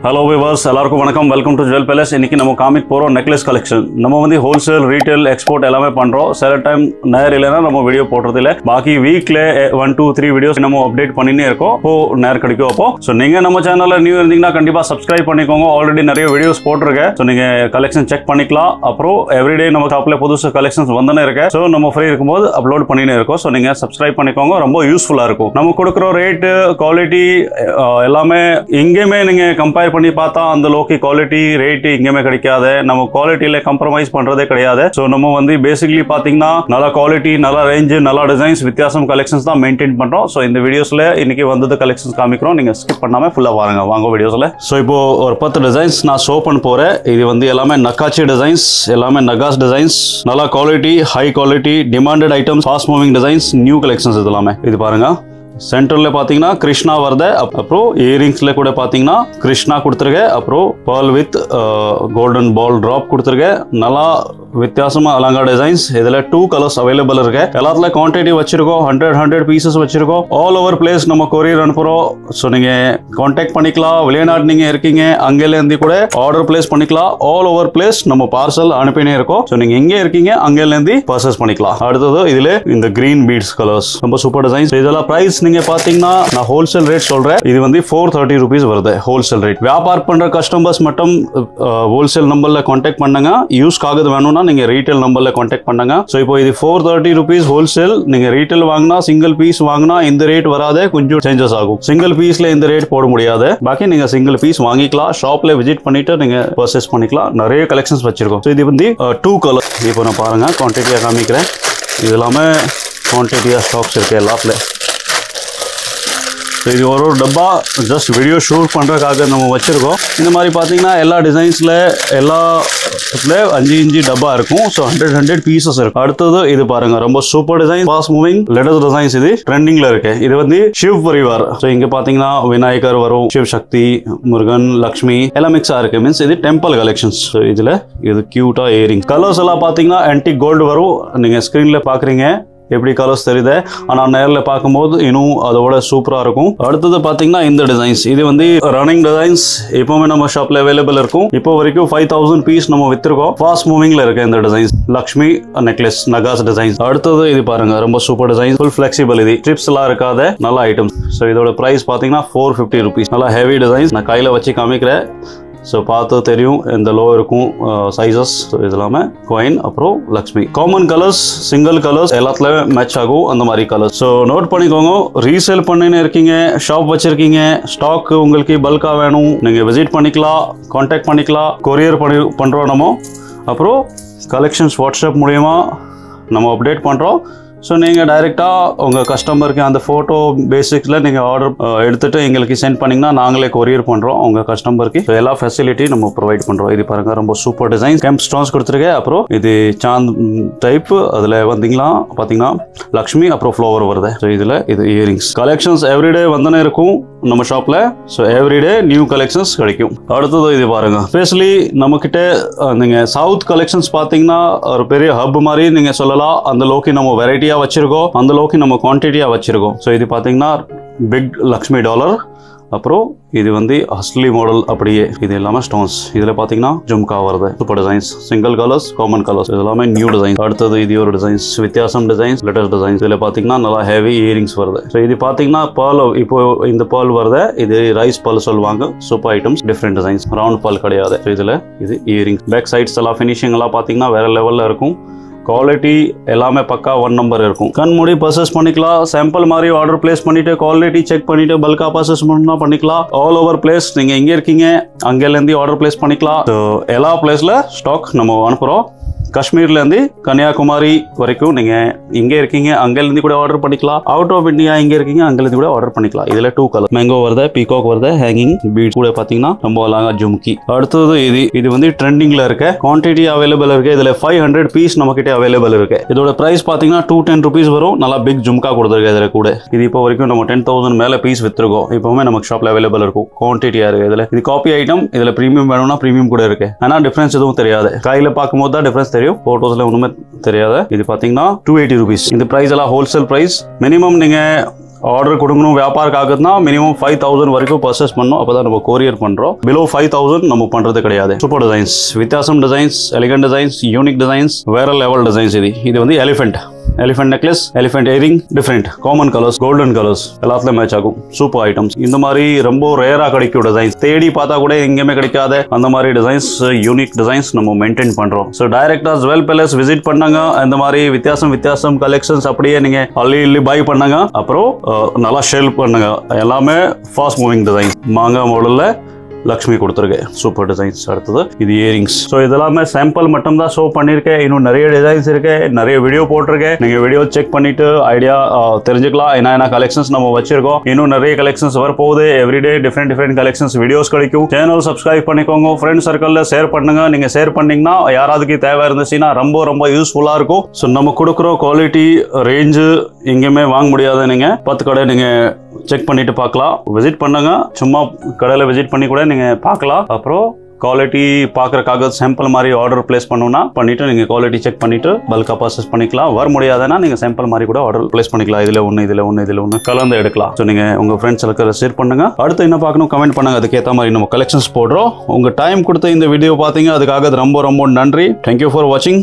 Hello viewers, எல்லாருக்கும் வணக்கம். Welcome to jewel palace. இன்னைக்கு நம்ம காமிக் போறோம் நெக்லஸ் கலெக்ஷன். நம்ம வந்து ஹோல்சேல், ரீட்டைல், எக்ஸ்போர்ட் எல்லாமே பண்றோம். சில டைம் நேர் இல்லனா நம்ம வீடியோ போடுறது இல்ல. பாக்கி வீக்ல 1 2 3 வீடியோஸ் நம்ம அப்டேட் பண்ணினே இருக்கோம். இப்போ நேர் கிடைக்கும் அப்போ. சோ நீங்க நம்ம சேனல்ல நியூ இருந்தீங்கன்னா கண்டிப்பா சப்ஸ்கிரைப் பண்ணிக்கோங்க. ஆல்ரெடி நிறைய வீடியோஸ் போட்டுருக்கேன். சோ நீங்க கலெக்ஷன் செக் பண்ணிக்கலாம். அப்புறம் எவ்ரிடே நம்ம ஷாப்ல புதுசு கலெக்ஷன்ஸ் வந்துனே இருக்கு. சோ நம்ம ஃப்ரீ இருக்கும்போது அப்லோட் பண்ணினே இருக்கோம். சோ நீங்க சப்ஸ்கிரைப் பண்ணிக்கோங்க. ரொம்ப யூஸ்ஃபுல்லா இருக்கும். நம்ம கொடுக்குற ரேட், குவாலிட்டி எல்லாமே எங்கேயுமே நீங்க கம்பேர் பண்ணி பார்த்தா அந்த லோக்கி குவாலிட்டி ரேட் எங்கேயுமே கிடைக்காது. நம்ம குவாலிட்டியில கம்ப்ரமைஸ் பண்றதே கிடையாது. சோ நம்ம வந்து பேசிக்கலி பாத்தீங்கன்னா நல்ல குவாலிட்டி, நல்ல ரேஞ்ச், நல்ல டிசைன்ஸ், வித்தியாசம் கலெக்ஷன்ஸ் தான் மெயின்டைன் பண்றோம். சோ இந்த வீடியோஸ்ல இன்னைக்கு வந்தது கலெக்ஷன்ஸ் காமிக்கிறோம். நீங்க ஸ்கிப் பண்ணாம ஃபுல்லா பாருங்க வாங்க வீடியோஸ்ல. சோ இப்போ ஒரு 10 டிசைன்ஸ் நான் ஷோ பண்ண போறேன். இது வந்து எல்லாமே நக்காச்சி டிசைன்ஸ், எல்லாமே நகாஸ் டிசைன்ஸ், நல்ல quality, high quality, demanded items, fast moving designs, new collections இது எல்லாமே. இது பாருங்க. சென்டர்ல பாத்தீங்கன்னா கிருஷ்ணா வருது. அப்புறம் இயரிங்ஸ்ல கூட பாத்தீங்கன்னா கிருஷ்ணா கொடுத்துருக்கேன். அப்புறம் pearl with golden ball drop கொடுத்துருக்கேன். நல்லா வித்தியாசமா அலங்கா டிசைன்ஸ். இதுல 2 கலர்ஸ் அவைலபிள் இருக்கு. எல்லாத்துல குவான்டிட்டி வச்சிருக்கோம். 100 பீசஸ் வச்சிருக்கோம். ஆல் ஓவர் பிளேஸ் நம்ம கொரியர் அனுப்புறோம். ஸோ நீங்க கான்டாக்ட் பண்ணிக்கலாம். வெளிநாடு நீங்க இருக்கீங்க, அங்கேல இருந்து கூட ஆர்டர் பிளேஸ் பண்ணிக்கலாம். ஆல் ஓவர் பிளேஸ் நம்ம பார்சல் அனுப்பினே இருக்கோம். ஸோ நீங்க எங்க இருக்கீங்க அங்கேல இருந்து பர்ச்சேஸ் பண்ணிக்கலாம். அடுத்தது இதுல இந்த கிரீன் பீட்ஸ் கலர்ஸ் ரொம்ப சூப்பர் டிசைன்ஸ். இதெல்லாம் பிரைஸ் நீங்க பாத்தீங்கன்னா நான் ஹோல்சேல் ரேட் சொல்றேன். இது வந்து 430 rupees வருது ஹோல்சேல் ரேட். வியாபாரம் பண்ற கஸ்டமர்ஸ் மட்டும் ஹோல்சேல் நம்பர்ல கான்டாக்ட் பண்ணுங்க. யூஸ் ஆகுது வேணும்னா நீங்க ரீட்டைல் நம்பர்ல கான்டாக்ட் பண்ணுங்க. சோ இப்போ இது 430 rupees ஹோல்சேல். நீங்க ரீட்டைல் வாங்கினா, சிங்கிள் பீஸ் வாங்கினா இந்த ரேட் வராது, கொஞ்சம் சேஞ்சஸ் ஆகும். சிங்கிள் பீஸ்ல இந்த ரேட் போட முடியாது. பாக்கி நீங்க சிங்கிள் பீஸ் வாங்கிக்கலாம். ஷாப்ல விசிட் பண்ணிட்டு நீங்க பர்ச்சேஸ் பண்ணிக்கலாம். நிறைய கலெக்ஷன்ஸ் வச்சிருக்கோம். இது வந்து 2 கலர். இப்போ நான் பாருங்க குவான்டிட்டியா காமிக்கிறேன். இது எல்லாமே குவான்டிட்டியா ஸ்டாக்ஸ் இருக்கு எல்லாத்துல. இது ஒரு டப்பா ஜஸ்ட் வீடியோ ஷூட் பண்ணுறதுக்காக நம்ம வச்சுருக்கோம். இந்த மாதிரி பார்த்தீங்கன்னா எல்லா டிசைன்ஸில் எல்லா 5 டப்பா இருக்கும். ஸோ 100 பீசஸ் இருக்கும். அடுத்தது இது பாருங்க, ரொம்ப super design, fast moving latest designs. இது ட்ரெண்டிங்ல இருக்கு. இது வந்து சிவ் பரிவார். ஸோ இங்க பாத்தீங்கன்னா விநாயகர் வரும், சிவ் சக்தி, முருகன், லக்ஷ்மி எல்லாம் மிக்ஸா இருக்கு. மீன்ஸ் இது டெம்பிள் கலெக்ஷன்ஸ். இதுல இது கியூட்டா இயரிங். கலர்ஸ் எல்லாம் பாத்தீங்கன்னா ஆன்டிக் கோல்டு வரும். நீங்க ஸ்கிரீன்ல பாக்குறீங்க எப்படி கலர்ஸ் தெரியுது. ஆனா நேர்ல பார்க்கும்போது இன்னும் அதோட சூப்பரா இருக்கும். அடுத்தது பாத்தீங்கன்னா இந்த டிசைன்ஸ். இது வந்து ரன்னிங் டிசைன்ஸ். எப்பவுமே நம்ம ஷாப்ல அவைலபிள் இருக்கும். இப்போ வரைக்கும் 5000 பீஸ் நம்ம வித்திருக்கோம். ஃபாஸ்ட் மூவிங்ல இருக்கு இந்த டிசைன்ஸ். லக்ஷ்மி நெக்லஸ், நகாஸ் டிசைன்ஸ். அடுத்தது இது பாருங்க, ரொம்ப சூப்பர் டிசைன், ஃபுல் ஃபிளெக்சிபிள். இது ட்ரிப்ஸ் எல்லாம் இருக்காத நல்ல ஐட்டம்ஸ். ஸோ இதோட பிரைஸ் பாத்தீங்கன்னா 450 rupees. நல்லா ஹெவி டிசைன்ஸ். நான் கையில வச்சு காமிக்கிறேன். ஸோ பார்த்து தெரியும் எந்த லோ இருக்கும் சைஸஸ். இது எல்லாமே காயின், அப்புறம் Lakshmi. Common colours, single colours எல்லாத்துலயும் மேட்ச் ஆகும் அந்த மாதிரி கலர்ஸ். ஸோ நோட் பண்ணிக்கோங்க. ரீசேல் பண்ணின்னு இருக்கீங்க, ஷாப் வச்சிருக்கீங்க, ஸ்டாக் உங்களுக்கு பல்கா வேணும், நீங்க விசிட் பண்ணிக்கலாம், கான்டாக்ட் பண்ணிக்கலாம். கொரியர் பண்றோம் நம்ம. அப்புறம் கலெக்ஷன்ஸ் வாட்ஸ்அப் மூலியமா நம்ம அப்டேட் பண்றோம். ஸோ நீங்கள் டைரெக்டாக உங்கள் கஸ்டமருக்கு அந்த ஃபோட்டோ பேசிக்ஸில் நீங்கள் ஆர்டர் எடுத்துகிட்டு எங்களுக்கு சென்ட் பண்ணிங்கன்னா நாங்களே கொரியர் பண்ணுறோம் உங்கள் கஸ்டமருக்கு. ஸோ எல்லா ஃபெசிலிட்டி நம்ம ப்ரொவைட் பண்ணுறோம். இது பாருங்கள், ரொம்ப சூப்பர் டிசைன். கெம்ப் ஸ்டோன்ஸ் கொடுத்துருக்கேன். அப்புறம் இது சாந்த் டைப். அதில் வந்தீங்கன்னா பார்த்தீங்கன்னா லக்ஷ்மி, அப்புறம் ஃப்ளவர் வருது. ஸோ இதில் இது இயரிங்ஸ். கலெக்ஷன்ஸ் எவ்ரிடே வந்துனே இருக்கும் நம்ம ஷாப்பில். ஸோ எவ்ரிடே நியூ கலெக்ஷன்ஸ் கிடைக்கும். அடுத்தது இது பாருங்க, ஸ்பெஷலி நம்மக்கிட்ட நீங்கள் சவுத் கலெக்ஷன்ஸ் பார்த்தீங்கன்னா ஒரு பெரிய ஹப் மாதிரி நீங்கள் சொல்லலாம். அந்த லோக்கி நம்ம வெரைட்டியாக வச்சிருக்கோம், அந்த அளவுக்கு நம்ம குவான்டிட்டியா வச்சிருக்கோம். ஸோ இது பாத்தீங்கன்னா பிக் லக்ஷ்மி டாலர். அப்புறம் இது வந்து அஸ்லி மாடல். அப்படியே இது எல்லாமே ஸ்டோன்ஸ். இதுல பாத்தீங்கன்னா ஜும்கா வருது. Super designs, single colours, common colours, இது எல்லாமே நியூ டிசைன். அடுத்தது இது ஒரு டிசைன்ஸ், வித்தியாசம் டிசைன்ஸ், லேட்டஸ்ட் டிசைன்ஸ். இதுல பாத்தீங்கன்னா நல்லா ஹெவி இயரிங்ஸ் வருது. ஸோ இது பாத்தீங்கன்னா பேர்ல். இப்போ இந்த பேர்ல் வருது. இது ரைஸ் பேர்ல் சொல்லுவாங்க. Super items, different designs. Round pearl கிடையாது. இதுல இது இயரிங்ஸ். பேக் சைட்ஸ் எல்லாம் ஃபினிஷிங் எல்லாம் பாத்தீங்கன்னா வேற லெவல்ல இருக்கும். குவாலிட்டி எல்லாமே பக்கா 1 நம்பர் இருக்கும். கண் மூடி பர்ச்சேஸ் பண்ணிக்கலாம். சாம்பிள் மாதிரி ஆர்டர் பிளேஸ் பண்ணிட்டு குவாலிட்டி செக் பண்ணிட்டு பல்கா பர்ச்சேஸ் பண்ணா பண்ணிக்கலாம். ஆல் ஓவர் பிளேஸ் நீங்க எங்க இருக்கீங்க அங்கேல இருந்து ஆர்டர் பிளேஸ் பண்ணிக்கலாம். எல்லா பிளேஸ்ல ஸ்டாக் நம்ம அனுப்புறோம். காஷ்மீர்ல இருந்து கன்னியாகுமரி வரைக்கும் நீங்க எங்க இருக்கீங்க அங்கல இருந்து கூட ஆர்டர் பண்ணிக்கலாம். அவுட் ஆஃப் இந்தியா எங்க இருக்கீங்க அங்கல இருந்து கூட ஆர்டர் பண்ணிக்கலாம். இதுல 2 கலர், மேங்கோ வருது, பீகாக் வருது, ஹேங்கிங் பீட் கூட பாத்தீங்கன்னா ரொம்ப அழகா ஜும்கி. அடுத்தது இது வந்து ட்ரெண்டிங்ல இருக்கு. குவான்டிட்டி அவைலபிள் இருக்கு. இதுல 500 பீஸ் நம்ம கிட்ட அவைலபிள் இருக்கு. இதோட பிரைஸ் பாத்தீங்கன்னா 210 rupees வரும். நல்லா பிக் ஜும்கா கொடுத்துருக்கு இதுல கூட. இது இப்போ வரைக்கும் நம்ம 10,000 மேல பீஸ் வித்துருக்கோம். இப்பவுமே நமக்கு ஷாப்ல அவைலபிள் இருக்கும். குவான்டிட்டியா இருக்கு. இதுல இது காப்பி ஐட்டம். இதுல பிரீமியம் வேணும்னா பிரீமியம் கூட இருக்கு. ஆனா டிஃபரன்ஸ் எதுவும் தெரியாது. கையில பார்க்கும்போது தான் டிஃபரன்ஸ் தெரியும். போட்டோஸ்ல ஒண்ணுமே தெரியாது. இது பாத்தீங்கன்னா 280 rupees. இந்த பிரைஸ் எல்லாம் ஹோல்சேல் பிரைஸ். மினிமம் நீங்க ஆர்டர் கொடுக்கணும் வியாபாரம் ஆகுதுன்னா மினிமம் 5000 வரைக்கும் பர்ச்சேஸ் பண்ணணும். அப்பதான் நம்ம கொரியர் பண்றோம். பிலோ 5000 நம்ம பண்றது கிடையாது. சூப்பர் டிசைன்ஸ், வித்தியாசம் designs, elegant designs, unique designs, வேற லெவல் டிசைன்ஸ். இது வந்து elephant necklace, elephant earring, different common colours, golden colours எல்லாத்துலயும் மேட்ச் ஆகும். Super items. இந்த மாதிரி ரொம்ப ரேரா கிடைக்கும் டிசைன்ஸ். தேடி பார்த்தா கூட எங்கேயுமே கிடைக்காத அந்த மாதிரி டிசைன்ஸ், யூனிக் டிசைன்ஸ் நம்ம மெயின்டைன் பண்றோம். ஸோ டைரக்டா ஜுவல் பேலஸ் விசிட் பண்ணாங்க. இந்த மாதிரி வித்தியாசம் கலெக்ஷன்ஸ் அப்படியே நீங்க அள்ளி பை பண்ணாங்க. அப்புறம் நல்லா ஷேல் பண்ணுங்க. எல்லாமே ஃபாஸ்ட் மூவிங் டிசைன்ஸ். மாங்காய் மாடல்ல லக்ஷ்மி கொடுத்துருக்கேன். Super designs. அடுத்தது இது இயரிங்ஸ். ஸோ இதெல்லாமே சாம்பிள் மட்டும் தான் ஷோ பண்ணியிருக்கேன். இன்னும் நிறைய டிசைன்ஸ் இருக்கு, நிறைய வீடியோ போட்டிருக்கேன். நீங்க வீடியோ செக் பண்ணிட்டு ஐடியா தெரிஞ்சுக்கலாம். என்ன கலெக்ஷன்ஸ் நம்ம வச்சிருக்கோம். இன்னும் நிறைய கலெக்ஷன்ஸ் வரப்போகுது. எவ்ரிடே டிஃப்ரெண்ட் கலெக்ஷன்ஸ் வீடியோஸ் கிடைக்கும். சேனல் சப்ஸ்கிரைப் பண்ணிக்கோங்க. ஃப்ரெண்ட்ஸ் சர்க்கிள்ல ஷேர் பண்ணுங்க. நீங்க ஷேர் பண்ணீங்கன்னா யாராவதுக்கு தேவை இருந்துச்சுன்னா ரொம்ப யூஸ்ஃபுல்லா இருக்கும். ஸோ நம்ம கொடுக்குற குவாலிட்டி ரேஞ்சு எங்கேயுமே வாங்க முடியாது. நீங்க 10 கடை நீங்க செக் பண்ணிட்டு பார்க்கலாம். விசிட் பண்ணுங்க. சும்மா கடையில் விசிட் பண்ணி கூட நீங்க பார்க்கலாம். அப்புறம் குவாலிட்டி பார்க்கறதுக்காக சாம்பிள் மாதிரி ஆர்டர் பிளேஸ் பண்ணணும்னா பண்ணிட்டு நீங்க குவாலிட்டி செக் பண்ணிட்டு பல்கா பர்ச்சேஸ் பண்ணிக்கலாம். வர முடியாதுன்னா நீங்க சாம்பிள் மாதிரி கூட ஆர்டர் பிளேஸ் பண்ணிக்கலாம். இதுல ஒன்று கலந்து எடுக்கலாம். ஸோ நீங்க உங்க ஃப்ரெண்ட்ஸ் எல்லாம் ஷேர் பண்ணுங்க. அடுத்து என்ன பார்க்கணும் கமெண்ட் பண்ணுங்க. அதுக்கேற்ற மாதிரி நம்ம கலெக்ஷன்ஸ் போடுறோம். உங்க டைம் கொடுத்து இந்த வீடியோ பார்த்தீங்க அதுக்காக ரொம்ப நன்றி. தேங்க்யூ ஃபார் வாட்சிங்.